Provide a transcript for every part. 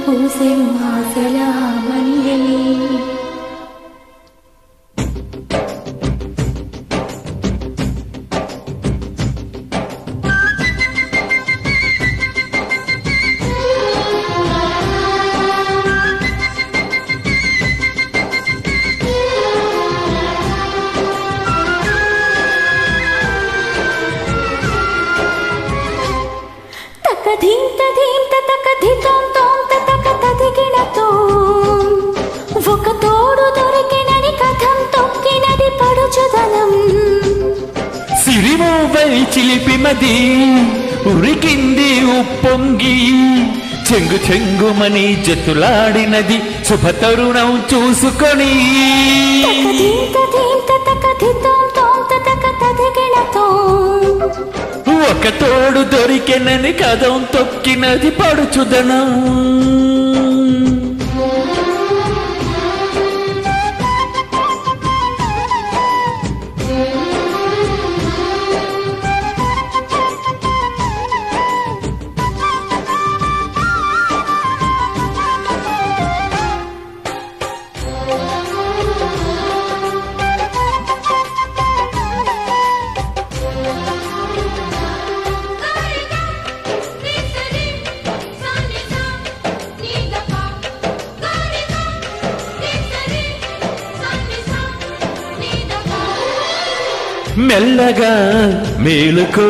పూసెను ఆశల మల్లె ధీంత ధీంత తక ధితం తోం తక తదిగినతో ఒక తోడు దొరికినని కథం తొక్కినది పడుచుదనం సిరిమోవై చిలిపిమది ఉరికింది ఉప్పొంగి చెంగు చెంగుమని జతులాడినది శుభతరుణం చూసుకొని ధీంత ధీంత తక ధితం తోం తక తదిగినతో ఒక తోడు దొరికెనని కథం తొక్కినది పడుచుదనం మెల్లగా మేలుకో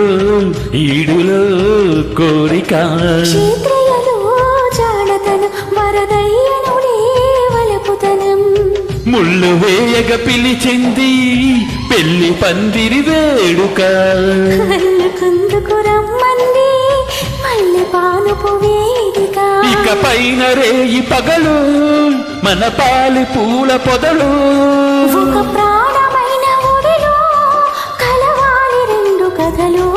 ఈడులో కోరిక క్షేత్రయలో జాడతను వరదయ్యను వలపుతనం ముళ్ళు వేయగ పిలిచింది పెళ్లి పందిరి వేడుక కళ్ళుకుందుకు రమ్మంది మల్లె పానుపు వేదిక ఇక పైన రేయి పగలు మన పాలి పూల పొదలు ఒక ప్రాణమైన ఒడిలో కలవాలి రెండు కథలు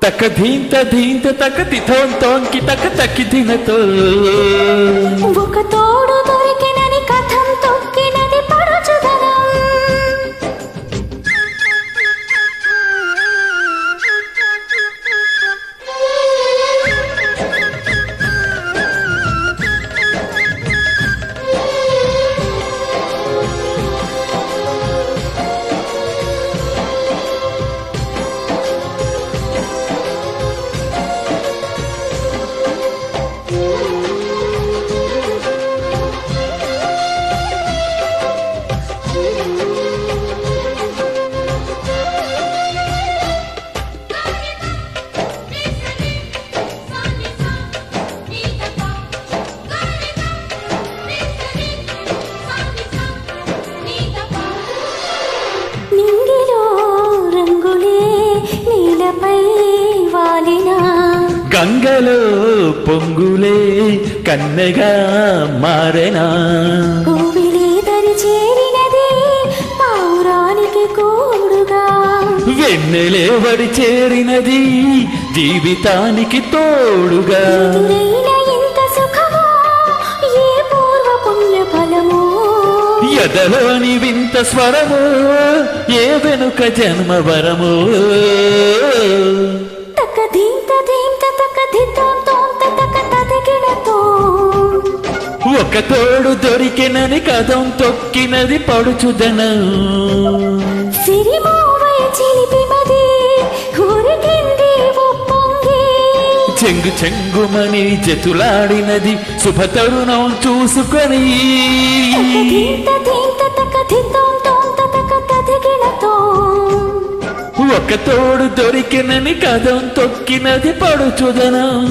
తక ధీంత ధీంత తక తిథోం తోంకి తక తకి దినతో ఒక తోడు దొరికినని కథం తొక్కినది పడుచుదనం గంగలో పొంగులే కన్నెగా మారెనా కోవిలేదరి చేరినది పౌరానికి కూడుగా వెన్నెలే వడి చేరినది జీవితానికి తోడుగా ఇంత సుఖమో ఏ పూర్వ పుణ్య ఫలమో ఎదలోని వింత స్వరము ఏ వెనుక జన్మ వరము తక ధీంత ధీంత తక ధితం తోం తక తదిగినతో ఒక తోడు దొరికినని కథం తొక్కినది పడుచుదనం సిరిమోవై చిలిపిమది ఉరికింది ఉప్పొంగి చెంగు చెంగుమని జతులాడినది శుభతరుణం చూసుకొని ధీంత ధీంత తక ధితం తోం తక తదిగినతో ఒక తోడు దొరికినని కథం తొక్కినది పడుచుదనం